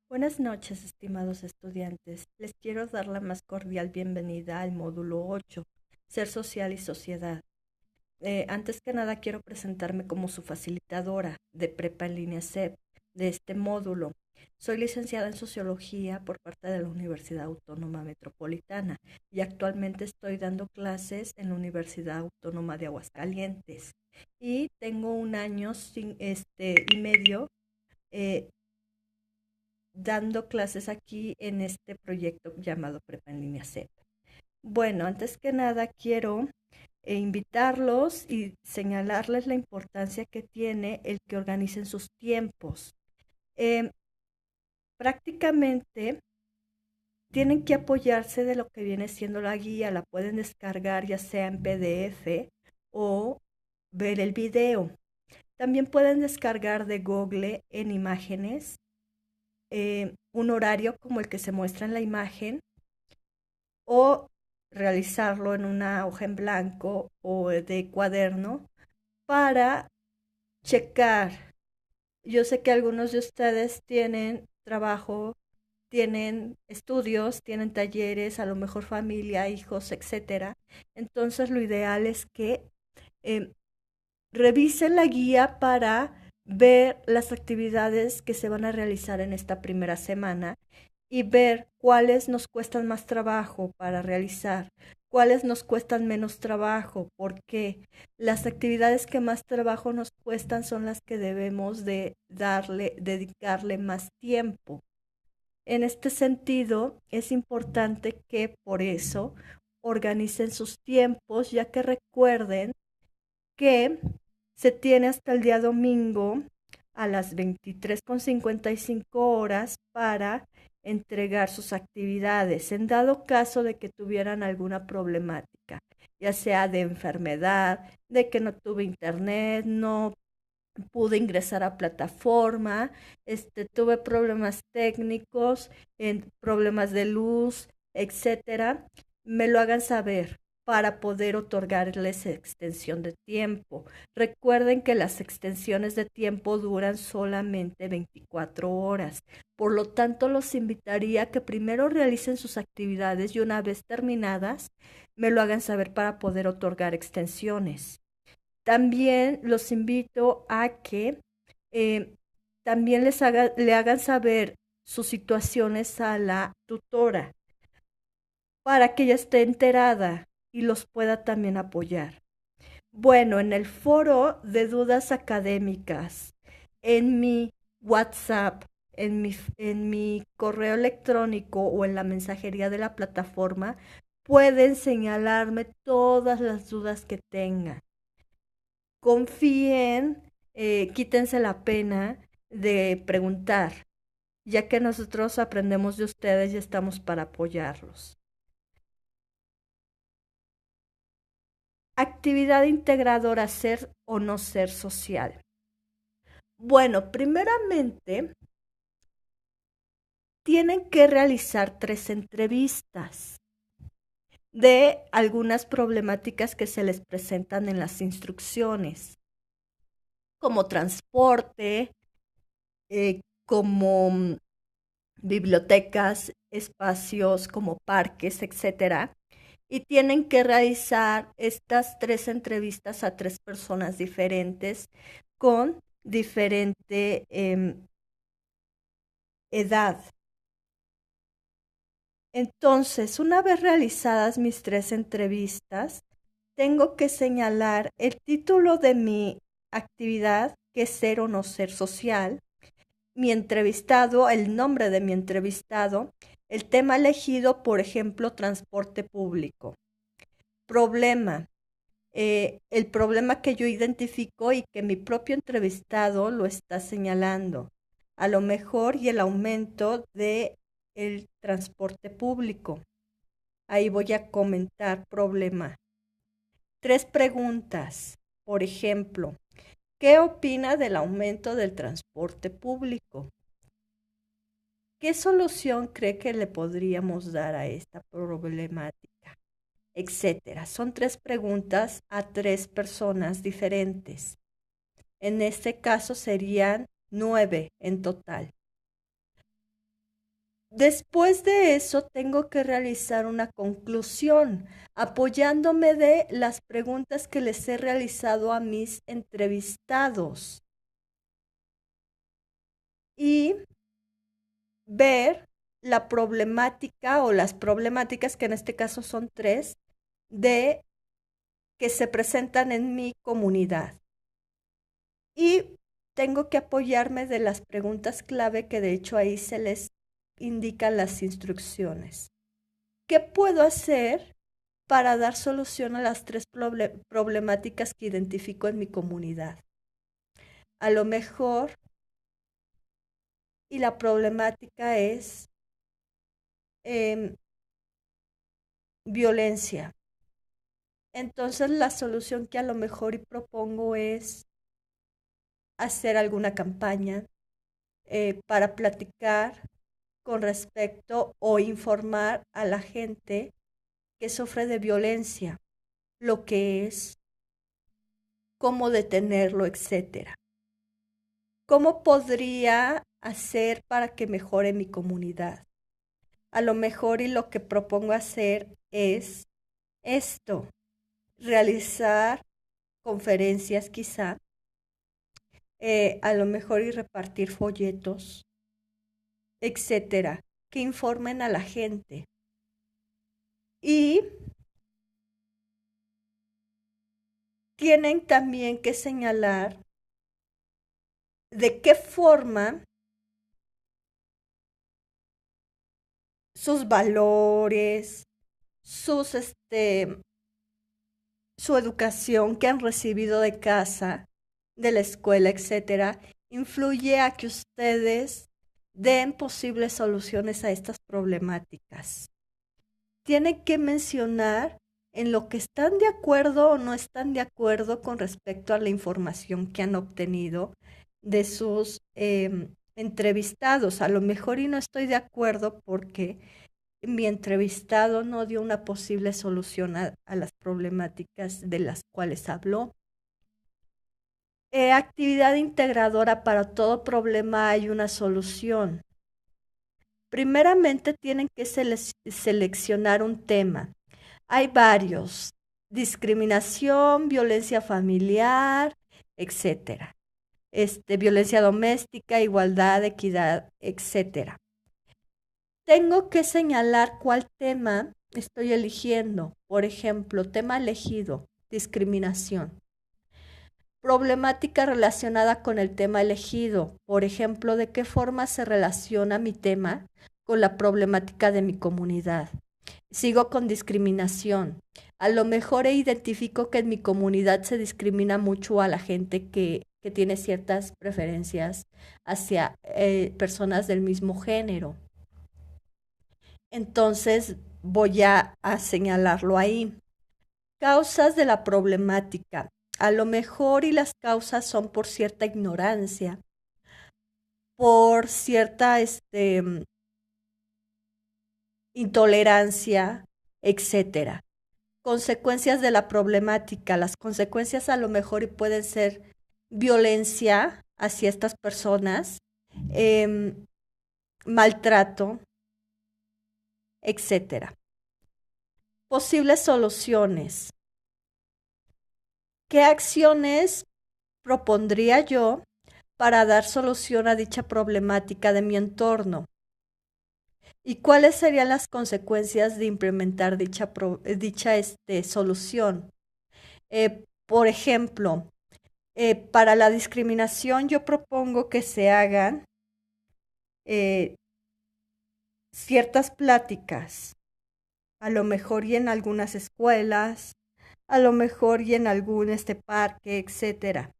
Buenas noches, estimados estudiantes. Les quiero dar la más cordial bienvenida al módulo 8, Ser Social y Sociedad. Antes que nada, quiero presentarme como su facilitadora de Prepa en línea CEP de este módulo. Soy licenciada en Sociología por parte de la Universidad Autónoma Metropolitana y actualmente estoy dando clases en la Universidad Autónoma de Aguascalientes. Y tengo un año y medio eh, dando clases aquí en este proyecto llamado Prepa en línea CEP. Bueno, antes que nada quiero invitarlos y señalarles la importancia que tiene el que organicen sus tiempos. Eh, Prácticamente tienen que apoyarse de lo que viene siendo la guía, la pueden descargar ya sea en PDF o ver el video. También pueden descargar de Google en imágenes un horario como el que se muestra en la imagen o realizarlo en una hoja en blanco o de cuaderno para checar. Yo sé que algunos de ustedes tienen trabajo, tienen estudios, tienen talleres, a lo mejor familia, hijos, etcétera. Entonces lo ideal es que eh, revisen la guía para ver las actividades que se van a realizar en esta primera semana y ver cuáles nos cuestan más trabajo para realizar, cuáles nos cuestan menos trabajo, porque las actividades que más trabajo nos cuestan son las que debemos de dedicarle más tiempo. En este sentido, es importante que por eso organicen sus tiempos, ya que recuerden que se tiene hasta el día domingo a las 23:55 para entregar sus actividades, en dado caso de que tuvieran alguna problemática, ya sea de enfermedad, de que no tuve internet, no pude ingresar a plataforma, tuve problemas técnicos, problemas de luz, etcétera, me lo hagan saber para poder otorgarles extensión de tiempo. Recuerden que las extensiones de tiempo duran solamente 24 horas. Por lo tanto, los invitaría a que primero realicen sus actividades y una vez terminadas, me lo hagan saber para poder otorgar extensiones. También los invito a que eh, también le hagan saber sus situaciones a la tutora para que ella esté enterada y los pueda también apoyar. Bueno, en el foro de dudas académicas, en mi WhatsApp, en mi correo electrónico o en la mensajería de la plataforma, pueden señalarme todas las dudas que tengan. Confíen, quítense la pena de preguntar, ya que nosotros aprendemos de ustedes y estamos para apoyarlos. Actividad integradora, ser o no ser social. Bueno, primeramente, tienen que realizar 3 entrevistas de algunas problemáticas que se les presentan en las instrucciones, como transporte, como bibliotecas, espacios como parques, etcétera, y tienen que realizar estas 3 entrevistas a 3 personas diferentes con diferente edad. Entonces, una vez realizadas mis 3 entrevistas, tengo que señalar el título de mi actividad, que es ser o no ser social, mi entrevistado, el nombre de mi entrevistado, el tema elegido, por ejemplo, transporte público. Problema, el problema que yo identifico y que mi propio entrevistado lo está señalando. A lo mejor y el aumento de el transporte público. Ahí voy a comentar problema. 3 preguntas. Por ejemplo, ¿qué opina del aumento del transporte público? ¿Qué solución cree que le podríamos dar a esta problemática? Etcétera. Son 3 preguntas a 3 personas diferentes. En este caso serían 9 en total. Después de eso, tengo que realizar una conclusión, apoyándome de las preguntas que les he realizado a mis entrevistados y ver la problemática o las problemáticas, que en este caso son tres, de que se presentan en mi comunidad. Y tengo que apoyarme de las preguntas clave que de hecho ahí se les indican las instrucciones. ¿Qué puedo hacer para dar solución a las tres problemáticas que identifico en mi comunidad? A lo mejor, y la problemática es violencia. Entonces la solución que a lo mejor y propongo es hacer alguna campaña para platicar con respecto o informar a la gente que sufre de violencia, lo que es, cómo detenerlo, etcétera. ¿Cómo podría hacer para que mejore mi comunidad? A lo mejor y lo que propongo hacer es esto, realizar conferencias quizá, a lo mejor y repartir folletos, etcétera, que informen a la gente. Y tienen también que señalar de qué forma sus valores, sus su educación que han recibido de casa, de la escuela, etcétera, influye a que ustedes den posibles soluciones a estas problemáticas. Tienen que mencionar en lo que están de acuerdo o no están de acuerdo con respecto a la información que han obtenido de sus entrevistados. A lo mejor y no estoy de acuerdo porque mi entrevistado no dio una posible solución a las problemáticas de las cuales habló. Actividad integradora: para todo problema hay una solución. Primeramente tienen que seleccionar un tema. Hay varios: discriminación, violencia familiar, etcétera. Violencia doméstica, igualdad, equidad, etcétera. Tengo que señalar cuál tema estoy eligiendo. Por ejemplo, tema elegido: discriminación. Problemática relacionada con el tema elegido. Por ejemplo, ¿de qué forma se relaciona mi tema con la problemática de mi comunidad? Sigo con discriminación. A lo mejor identifico que en mi comunidad se discrimina mucho a la gente que tiene ciertas preferencias hacia personas del mismo género. Entonces voy a señalarlo ahí. Causas de la problemática: a lo mejor y las causas son por cierta ignorancia, por cierta intolerancia, etcétera. Consecuencias de la problemática: las consecuencias a lo mejor y pueden ser violencia hacia estas personas, maltrato, etcétera. Posibles soluciones: ¿qué acciones propondría yo para dar solución a dicha problemática de mi entorno? ¿Y cuáles serían las consecuencias de implementar dicha solución? Por ejemplo, para la discriminación yo propongo que se hagan ciertas pláticas, a lo mejor y en algunas escuelas, a lo mejor y en algún parque, etcétera.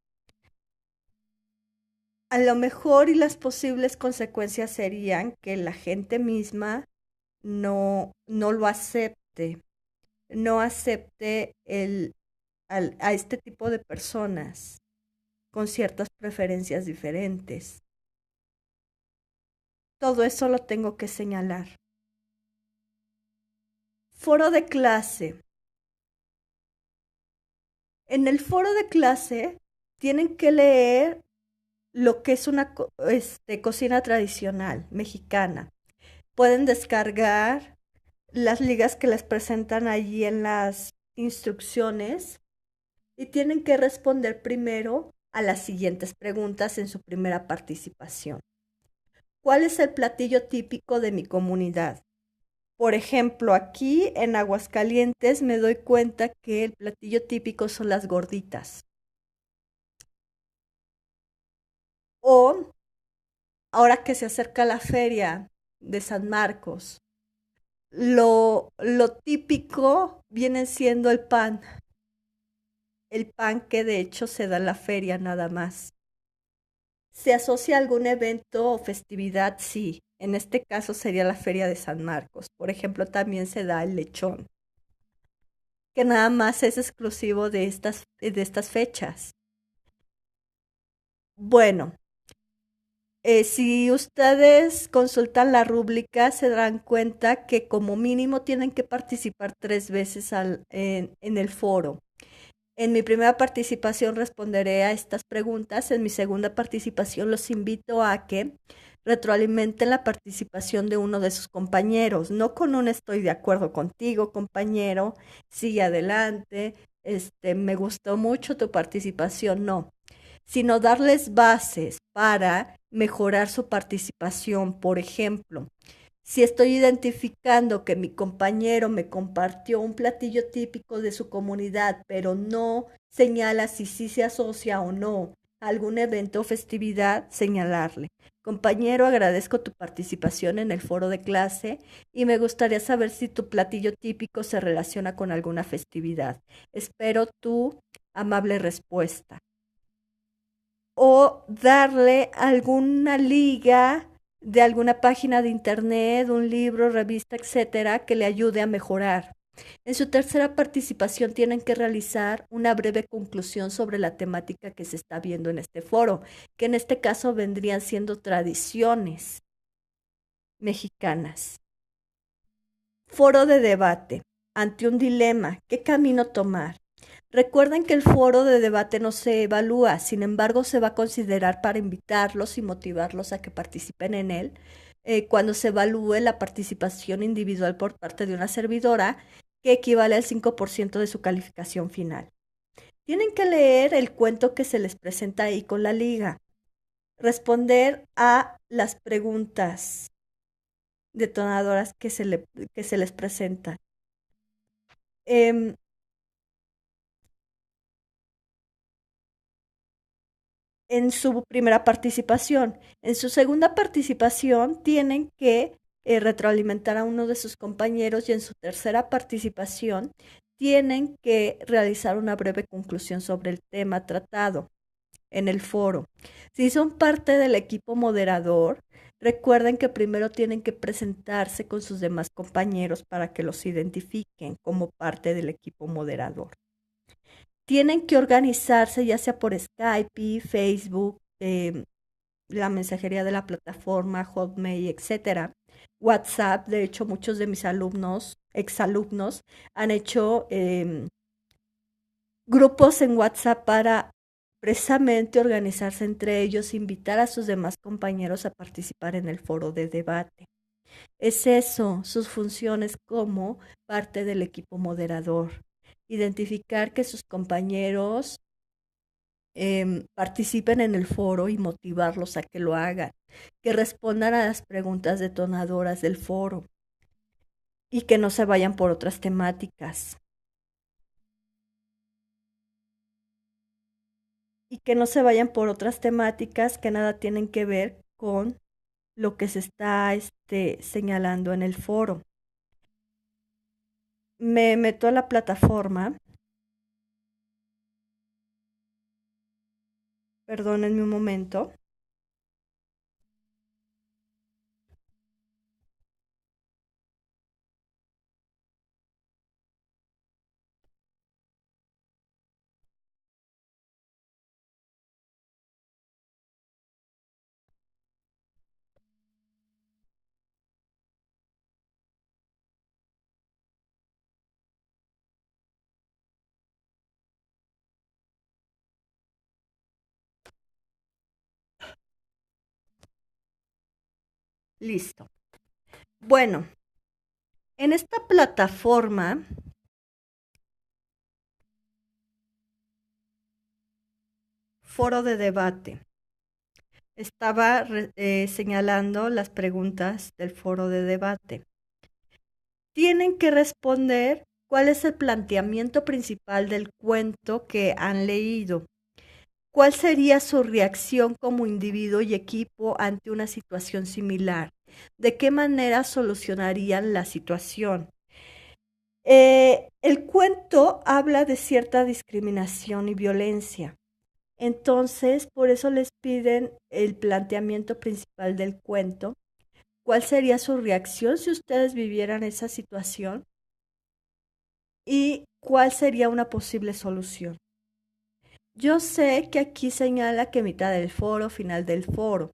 A lo mejor y las posibles consecuencias serían que la gente misma no lo acepte, no acepte a este tipo de personas con ciertas preferencias diferentes. Todo eso lo tengo que señalar. Foro de clase. En el foro de clase tienen que leer lo que es una cocina tradicional mexicana. pueden descargar las ligas que les presentan allí en las instrucciones y tienen que responder primero a las siguientes preguntas en su primera participación. ¿Cuál es el platillo típico de mi comunidad? Por ejemplo, aquí en Aguascalientes me doy cuenta que el platillo típico son las gorditas. O ahora que se acerca la feria de San Marcos, lo típico viene siendo el pan que de hecho se da en la feria nada más. ¿Se asocia a algún evento o festividad? Sí. En este caso sería la feria de San Marcos. Por ejemplo, también se da el lechón, que nada más es exclusivo de estas fechas. Bueno, si ustedes consultan la rúbrica, se darán cuenta que como mínimo tienen que participar 3 veces en el foro. En mi primera participación responderé a estas preguntas. En mi segunda participación los invito a que retroalimenten la participación de uno de sus compañeros. No con un estoy de acuerdo contigo, compañero, sigue adelante, me gustó mucho tu participación, no, sino darles bases para mejorar su participación. Por ejemplo, si estoy identificando que mi compañero me compartió un platillo típico de su comunidad, pero no señala si sí se asocia o no a algún evento o festividad, señalarle. Compañero, agradezco tu participación en el foro de clase y me gustaría saber si tu platillo típico se relaciona con alguna festividad. Espero tu amable respuesta. O darle alguna liga de alguna página de internet, un libro, revista, etcétera, que le ayude a mejorar. En su tercera participación tienen que realizar una breve conclusión sobre la temática que se está viendo en este foro, que en este caso vendrían siendo tradiciones mexicanas. Foro de debate. Ante un dilema, ¿qué camino tomar? Recuerden que el foro de debate no se evalúa, sin embargo se va a considerar para invitarlos y motivarlos a que participen en él cuando se evalúe la participación individual por parte de una servidora, que equivale al 5% de su calificación final. Tienen que leer el cuento que se les presenta ahí con la liga, responder a las preguntas detonadoras que se les presentan. Eh, en su primera participación. En su segunda participación tienen que retroalimentar a uno de sus compañeros y en su tercera participación tienen que realizar una breve conclusión sobre el tema tratado en el foro. Si son parte del equipo moderador, recuerden que primero tienen que presentarse con sus demás compañeros para que los identifiquen como parte del equipo moderador. Tienen que organizarse ya sea por Skype, Facebook, la mensajería de la plataforma, Hotmail, etcétera. WhatsApp, de hecho, muchos de mis alumnos, exalumnos, han hecho grupos en WhatsApp para precisamente organizarse entre ellos, invitar a sus demás compañeros a participar en el foro de debate. Es eso, sus funciones como parte del equipo moderador. Identificar que sus compañeros participen en el foro y motivarlos a que lo hagan, que respondan a las preguntas detonadoras del foro y que no se vayan por otras temáticas. Y que no se vayan por otras temáticas que nada tienen que ver con lo que se está señalando en el foro. Me meto a la plataforma. Perdónenme un momento. Listo. Bueno, en esta plataforma foro de debate, estaba señalando las preguntas del foro de debate. Tienen que responder cuál es el planteamiento principal del cuento que han leído. ¿Cuál sería su reacción como individuo y equipo ante una situación similar? ¿De qué manera solucionarían la situación? El cuento habla de cierta discriminación y violencia. Entonces, por eso les piden el planteamiento principal del cuento. ¿Cuál sería su reacción si ustedes vivieran esa situación? ¿Y cuál sería una posible solución? Yo sé que aquí señala que mitad del foro, final del foro,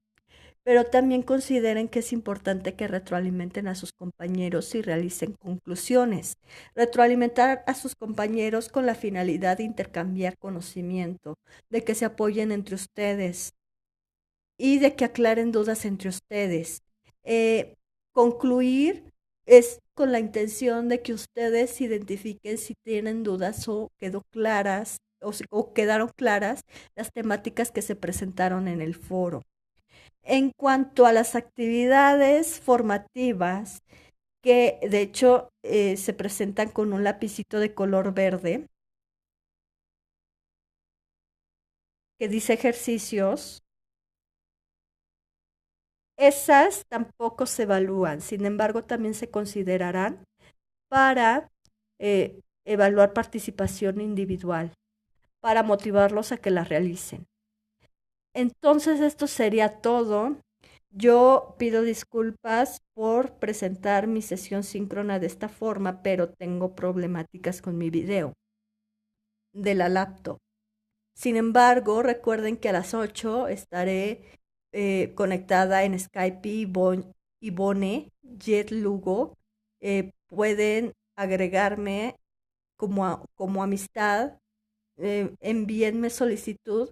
pero también consideren que es importante que retroalimenten a sus compañeros y realicen conclusiones. Retroalimentar a sus compañeros con la finalidad de intercambiar conocimiento, de que se apoyen entre ustedes y de que aclaren dudas entre ustedes. Eh, Concluir es con la intención de que ustedes identifiquen si tienen dudas o quedó claras o quedaron claras las temáticas que se presentaron en el foro. En cuanto a las actividades formativas, que de hecho se presentan con un lapicito de color verde, que dice ejercicios, esas tampoco se evalúan, sin embargo también se considerarán para evaluar participación individual, para motivarlos a que las realicen. Entonces esto sería todo. Yo pido disculpas por presentar mi sesión síncrona de esta forma, pero tengo problemáticas con mi video de la laptop. Sin embargo, recuerden que a las 8 estaré conectada en Skype y Bone, Jet Lugo. Pueden agregarme como amistad, envíenme solicitud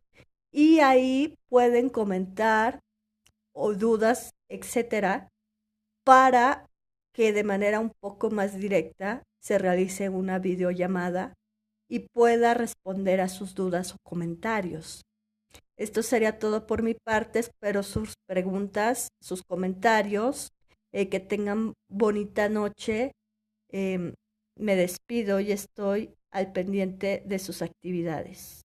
y ahí pueden comentar o dudas, etcétera, para que de manera un poco más directa se realice una videollamada y pueda responder a sus dudas o comentarios. Esto sería todo por mi parte. Espero sus preguntas, sus comentarios. Que tengan bonita noche. Me despido y estoy al pendiente de sus actividades.